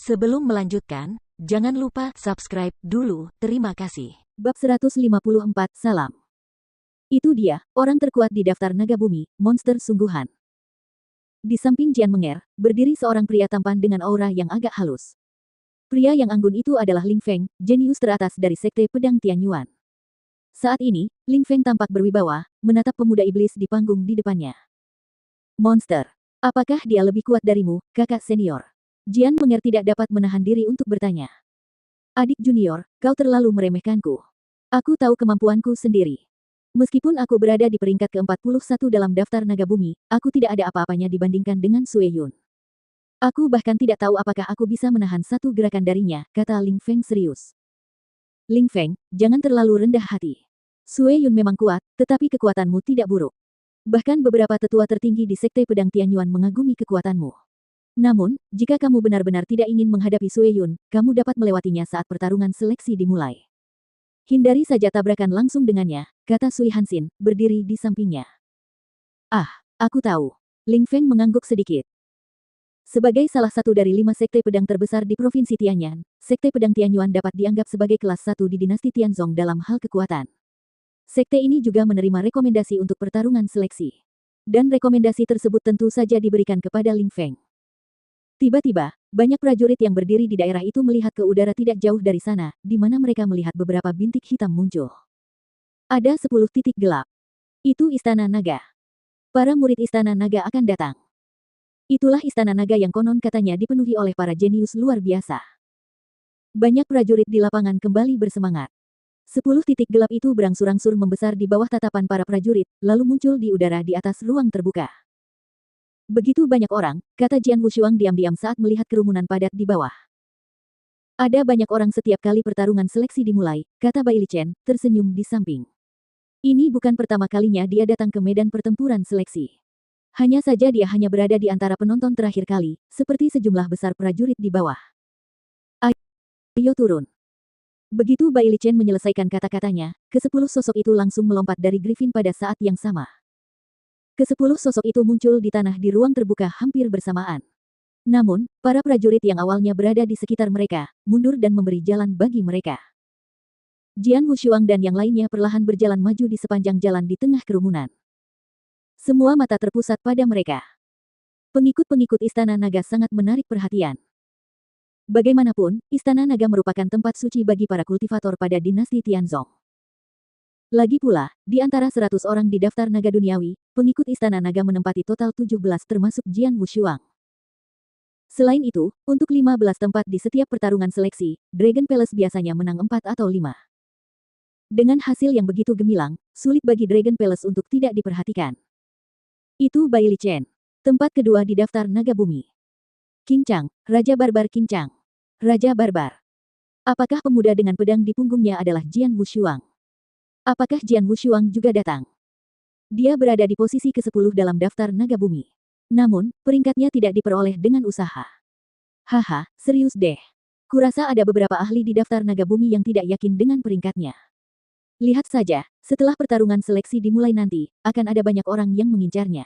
Sebelum melanjutkan, jangan lupa subscribe dulu. Terima kasih. Bab 154, Salam. Itu dia, orang terkuat di daftar naga bumi, monster sungguhan. Di samping Jian Menger, berdiri seorang pria tampan dengan aura yang agak halus. Pria yang anggun itu adalah Ling Feng, jenius teratas dari Sekte Pedang Tianyuan. Saat ini, Ling Feng tampak berwibawa, menatap pemuda iblis di panggung di depannya. Monster. Apakah dia lebih kuat darimu, kakak senior? Jian Menger tidak dapat menahan diri untuk bertanya. Adik junior, kau terlalu meremehkanku. Aku tahu kemampuanku sendiri. Meskipun aku berada di peringkat ke-41 dalam daftar naga bumi, aku tidak ada apa-apanya dibandingkan dengan Sue Yun. Aku bahkan tidak tahu apakah aku bisa menahan satu gerakan darinya, kata Ling Feng serius. Ling Feng, jangan terlalu rendah hati. Sue Yun memang kuat, tetapi kekuatanmu tidak buruk. Bahkan beberapa tetua tertinggi di Sekte Pedang Tianyuan mengagumi kekuatanmu. Namun, jika kamu benar-benar tidak ingin menghadapi Sue Yun, kamu dapat melewatinya saat pertarungan seleksi dimulai. Hindari saja tabrakan langsung dengannya, kata Sui Hansin, berdiri di sampingnya. Ah, aku tahu. Ling Feng mengangguk sedikit. Sebagai salah satu dari 5 sekte pedang terbesar di Provinsi Tianyan, Sekte Pedang Tianyuan dapat dianggap sebagai kelas 1 di dinasti Tianzong dalam hal kekuatan. Sekte ini juga menerima rekomendasi untuk pertarungan seleksi. Dan rekomendasi tersebut tentu saja diberikan kepada Ling Feng. Tiba-tiba, banyak prajurit yang berdiri di daerah itu melihat ke udara tidak jauh dari sana, di mana mereka melihat beberapa bintik hitam muncul. Ada 10 titik gelap. Itu Istana Naga. Para murid Istana Naga akan datang. Itulah Istana Naga yang konon katanya dipenuhi oleh para jenius luar biasa. Banyak prajurit di lapangan kembali bersemangat. 10 titik gelap itu berangsur-angsur membesar di bawah tatapan para prajurit, lalu muncul di udara di atas ruang terbuka. Begitu banyak orang, kata Jian Wushuang diam-diam saat melihat kerumunan padat di bawah. Ada banyak orang setiap kali pertarungan seleksi dimulai, kata Bai Lichen, tersenyum di samping. Ini bukan pertama kalinya dia datang ke medan pertempuran seleksi. Hanya saja dia hanya berada di antara penonton terakhir kali, seperti sejumlah besar prajurit di bawah. Ayo turun. Begitu Bai Lichen menyelesaikan kata-katanya, ke-10 sosok itu langsung melompat dari Griffin pada saat yang sama. Ke-10 sosok itu muncul di tanah di ruang terbuka hampir bersamaan. Namun, para prajurit yang awalnya berada di sekitar mereka, mundur dan memberi jalan bagi mereka. Jian Wushuang dan yang lainnya perlahan berjalan maju di sepanjang jalan di tengah kerumunan. Semua mata terpusat pada mereka. Pengikut-pengikut Istana Naga sangat menarik perhatian. Bagaimanapun, Istana Naga merupakan tempat suci bagi para kultivator pada dinasti Tianzong. Lagi pula, di antara 100 orang di daftar naga duniawi, pengikut Istana Naga menempati total 17 termasuk Jian Wushuang. Selain itu, untuk 15 tempat di setiap pertarungan seleksi, Dragon Palace biasanya menang 4 atau 5. Dengan hasil yang begitu gemilang, sulit bagi Dragon Palace untuk tidak diperhatikan. Itu Bai Lichen. Tempat kedua di daftar naga bumi. Qing Chang, Raja Barbar Qing Chang. Raja Barbar. Apakah pemuda dengan pedang di punggungnya adalah Jian Wushuang? Apakah Jian Wushuang juga datang? Dia berada di posisi ke-10 dalam daftar naga bumi. Namun, peringkatnya tidak diperoleh dengan usaha. Haha, serius deh. Kurasa ada beberapa ahli di daftar naga bumi yang tidak yakin dengan peringkatnya. Lihat saja, setelah pertarungan seleksi dimulai nanti, akan ada banyak orang yang mengincarnya.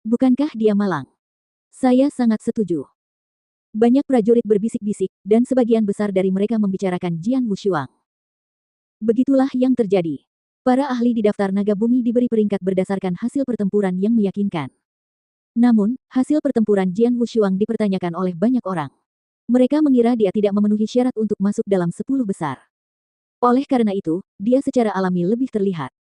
Bukankah dia malang? Saya sangat setuju. Banyak prajurit berbisik-bisik, dan sebagian besar dari mereka membicarakan Jian Wushuang. Begitulah yang terjadi. Para ahli di daftar naga bumi diberi peringkat berdasarkan hasil pertempuran yang meyakinkan. Namun, hasil pertempuran Jian Wushuang dipertanyakan oleh banyak orang. Mereka mengira dia tidak memenuhi syarat untuk masuk dalam 10 besar. Oleh karena itu, dia secara alami lebih terlihat.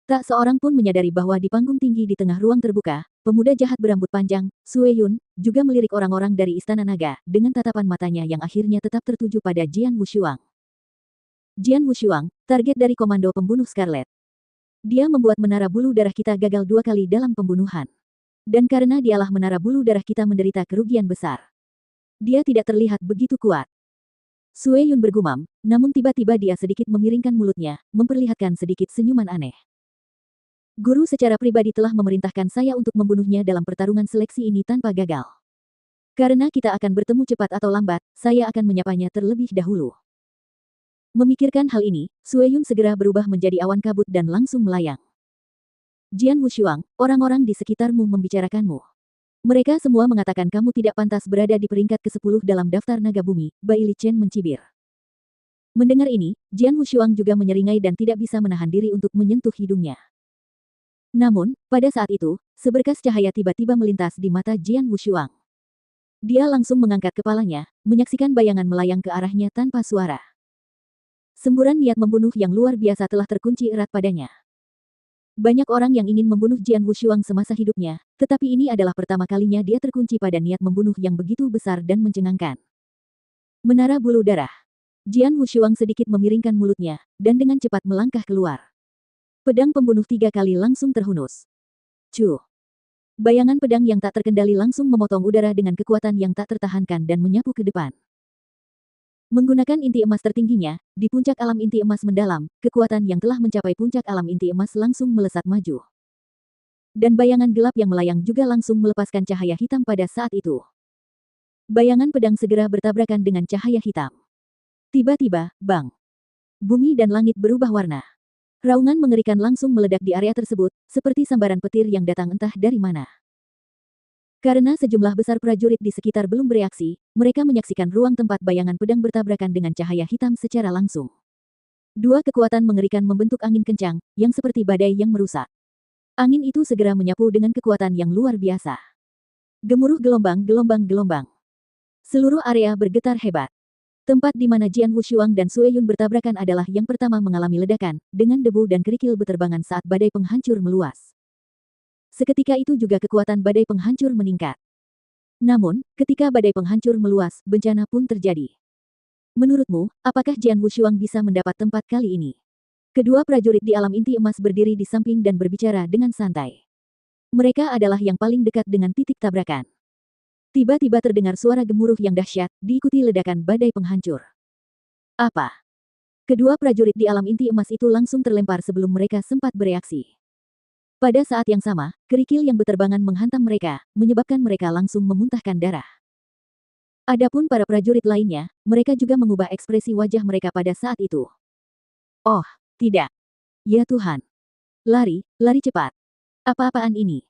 Tak seorang pun menyadari bahwa di panggung tinggi di tengah ruang terbuka, pemuda jahat berambut panjang, Sue Yun, juga melirik orang-orang dari Istana Naga, dengan tatapan matanya yang akhirnya tetap tertuju pada Jian Wushuang. Jian Wushuang, target dari Komando Pembunuh Scarlet. Dia membuat menara bulu darah kita gagal 2 kali dalam pembunuhan. Dan karena dialah menara bulu darah kita menderita kerugian besar. Dia tidak terlihat begitu kuat. Sue Yun bergumam, namun tiba-tiba dia sedikit memiringkan mulutnya, memperlihatkan sedikit senyuman aneh. Guru secara pribadi telah memerintahkan saya untuk membunuhnya dalam pertarungan seleksi ini tanpa gagal. Karena kita akan bertemu cepat atau lambat, saya akan menyapanya terlebih dahulu. Memikirkan hal ini, Sue Yun segera berubah menjadi awan kabut dan langsung melayang. Jian Wushuang, orang-orang di sekitarmu membicarakanmu. Mereka semua mengatakan kamu tidak pantas berada di peringkat ke-10 dalam daftar naga bumi, Bai Li Chen mencibir. Mendengar ini, Jian Wushuang juga menyeringai dan tidak bisa menahan diri untuk menyentuh hidungnya. Namun, pada saat itu, seberkas cahaya tiba-tiba melintas di mata Jian Wushuang. Dia langsung mengangkat kepalanya, menyaksikan bayangan melayang ke arahnya tanpa suara. Semburan niat membunuh yang luar biasa telah terkunci erat padanya. Banyak orang yang ingin membunuh Jian Wushuang semasa hidupnya, tetapi ini adalah pertama kalinya dia terkunci pada niat membunuh yang begitu besar dan mencengangkan. Menara bulu darah. Jian Wushuang sedikit memiringkan mulutnya, dan dengan cepat melangkah keluar. Pedang pembunuh 3 kali langsung terhunus. Cuh! Bayangan pedang yang tak terkendali langsung memotong udara dengan kekuatan yang tak tertahankan dan menyapu ke depan. Menggunakan inti emas tertingginya, di puncak alam inti emas mendalam, kekuatan yang telah mencapai puncak alam inti emas langsung melesat maju. Dan bayangan gelap yang melayang juga langsung melepaskan cahaya hitam pada saat itu. Bayangan pedang segera bertabrakan dengan cahaya hitam. Tiba-tiba, bang! Bumi dan langit berubah warna. Raungan mengerikan langsung meledak di area tersebut, seperti sambaran petir yang datang entah dari mana. Karena sejumlah besar prajurit di sekitar belum bereaksi, mereka menyaksikan ruang tempat bayangan pedang bertabrakan dengan cahaya hitam secara langsung. Dua kekuatan mengerikan membentuk angin kencang, yang seperti badai yang merusak. Angin itu segera menyapu dengan kekuatan yang luar biasa. Gemuruh gelombang. Seluruh area bergetar hebat. Tempat di mana Jian Wushuang dan Sue Yun bertabrakan adalah yang pertama mengalami ledakan, dengan debu dan kerikil beterbangan saat badai penghancur meluas. Seketika itu juga kekuatan badai penghancur meningkat. Namun, ketika badai penghancur meluas, bencana pun terjadi. Menurutmu, apakah Jian Wushuang bisa mendapat tempat kali ini? Kedua prajurit di alam inti emas berdiri di samping dan berbicara dengan santai. Mereka adalah yang paling dekat dengan titik tabrakan. Tiba-tiba terdengar suara gemuruh yang dahsyat, diikuti ledakan badai penghancur. Apa? Kedua prajurit di alam inti emas itu langsung terlempar sebelum mereka sempat bereaksi. Pada saat yang sama, kerikil yang beterbangan menghantam mereka, menyebabkan mereka langsung memuntahkan darah. Adapun para prajurit lainnya, mereka juga mengubah ekspresi wajah mereka pada saat itu. Oh, tidak. Ya Tuhan. Lari cepat. Apa-apaan ini?